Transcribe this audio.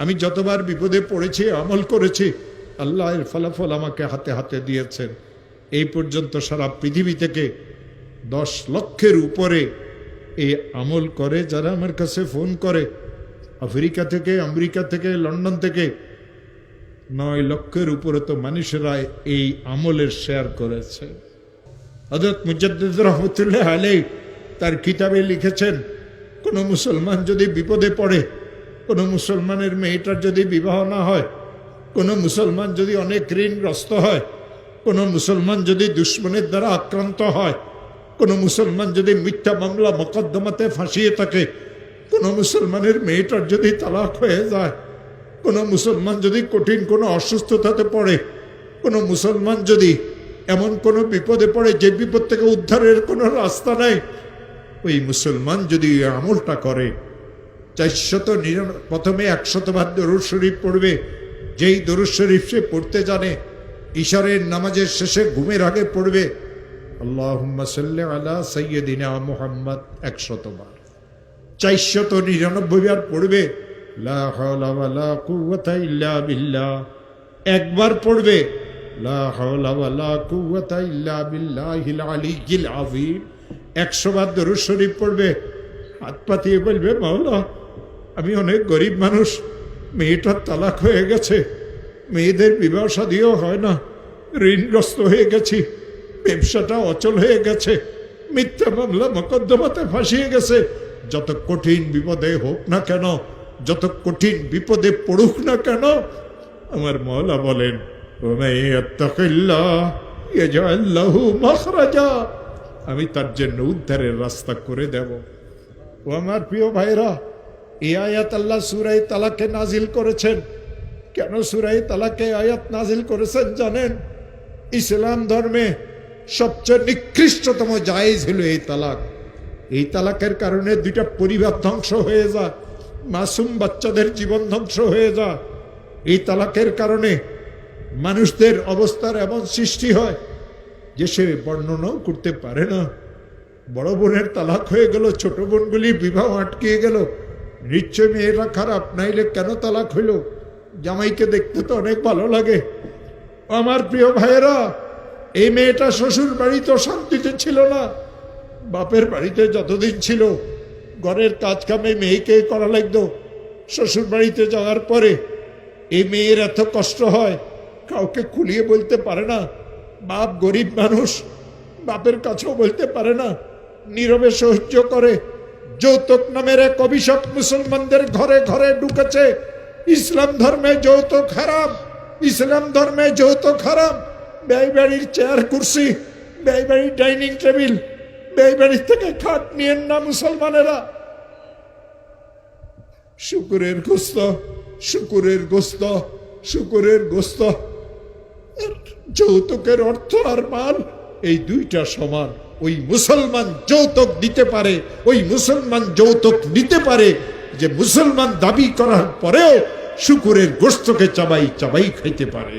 আমি যতবার বিপদে পড়েছি, আমল করেছি, আল্লাহ এর ফলাফল আমাকে হাতে হাতে দিয়েছেন। এই পর্যন্ত সারা পৃথিবী থেকে 10 লক্ষের উপরে এই আমল করে যারা আমার কাছে ফোন করে। আফ্রিকা থেকে, আমেরিকা থেকে, লন্ডন থেকে 9 লক্ষের উপরে তো মানুষেরা এই আমলের শেয়ার করেছে। হযরত মুজাদ্দিদ রহমতুল্লাহ আলাইহি তার কিতাবে লিখেছেন, কোন মুসলমান যদি বিপদে পড়ে, কোন মুসলমানের মেয়েটার যদি বিবাহ না হয়, কোন মুসলমান যদি অনেক ঋণগ্রস্ত হয়, কোন মুসলমান যদি দুশ্মনের দ্বারা আক্রান্ত হয়, কোন মুসলমান যদি মিথ্যা মামলা মোকদ্দমাতে ফাঁসিয়ে থাকে, কোন মুসলমানের মেয়েটার যদি তালাক হয়ে যায়, কোন মুসলমান যদি কঠিন কোনো অসুস্থতাতে পড়ে, কোন মুসলমান যদি এমন কোনো বিপদে পড়ে যে বিপদ থেকে উদ্ধারের কোনো রাস্তা নাই, ওই মুসলমান যদি আমলটা করে, 499 প্রথমে 100 বার দরুদ শরীফ পড়বে। যেই দরুদ শরীফ সে পড়তে জানে, ইশারের নামাজের শেষে ঘুমের আগে পড়বে আল্লাহুম্মা সাল্লি আলা সাইয়্যিদিনা মুহাম্মদ 100 বার। 499 বার পড়বে লা হাওলা ওয়ালা কুওয়াতা ইল্লা বিল্লাহ। একবার পড়বে লা হাওলা ওয়ালা কুওয়াতা ইল্লা বিল্লাহিল আলিয়্যিল আযীম। 100 বার দরুদ শরীফ পড়বে, হাত পাতিয়ে বলবে, মাওলা আমি অনেক গরিব মানুষ, মেয়েটার তালাক হয়ে গেছে, মেয়েদের বিবাহ শাদীও হয় না, ঋণগ্রস্ত হয়ে গেছি, ব্যবসাটা অচল হয়ে গেছে, মিথ্যা মামলা মোকদ্দমাতে ফাঁসিয়ে গেছে। যত কঠিন বিপদে হোক না কেন, যত কঠিন বিপদে পড়ুক না কেন, আমার মওলা বলেন আমি তার জন্য উদ্ধারের রাস্তা করে দেব। ও আমার প্রিয় ভাইরা, এই আয়াত আল্লাহ সূরা তালাকে নাজিল করেছেন। কেন সূরা তালাকে আয়াত নাজিল করেছেন জানেন? ইসলাম ধর্মে সবচেয়ে নিকৃষ্টতম জায়েজ হলো এই তালাক। এই তালাকের কারণে 2টা পরিবার ধ্বংস হয়ে যায়, মাসুম বাচ্চাদের জীবন ধ্বংস হয়ে যায়। এই তালাকের কারণে মানুষদের অবস্থার এমন সৃষ্টি হয় যে সে বর্ণনাও করতে পারে না। বড় বোনের তালাক হয়ে গেল, ছোট বোনগুলি বিবাহ আটকে গেল। নিশ্চয় মেয়েরা খারাপ, নাইলে কেন তালাক হইল? জামাইকে দেখতে তো অনেক ভালো লাগে। আমার প্রিয় ভাইয়েরা, এই মেয়েটা শ্বশুর বাড়িতে শান্তিতে ছিল না, বাপের বাড়িতে যতদিন ছিল ঘরের কাজ কামে মেয়েকে করা লাগতো। শ্বশুর বাড়িতে যাওয়ার পরে এই মেয়ের এত কষ্ট হয়, কাউকে খুলিয়ে বলতে পারে না। বাপ গরিব মানুষ, বাপের কাছেও বলতে পারে না, নীরবে সহ্য করে। যৌতুক নামের এক অভিশাপ মুসলমানদের ঘরে ঘরে ঢুকেছে। ইসলাম ধর্মে যৌতুক হারাম, ইসলাম ধর্মে যৌতুক হারাম। ব্যয় বাড়ির চেয়ার কুর্সি, ব্যয় বাড়ির ডাইনিং টেবিল, ব্যয় বাড়ির থেকে খাট নিয়েন না মুসলমানেরা। শুকুরের গোস্ত, শুকুরের গোস্ত, শুকুরের গোস্ত। যৌতুকের অর্থ আর মাল এই 2টা সমান। ওই মুসলমান যৌতুক দিতে পারে, ওই মুসলমান যৌতুক নিতে পারে যে মুসলমান দাবি করার পরেও শুকুরের গোস্তকে চাবাই চাবাই খাইতে পারে।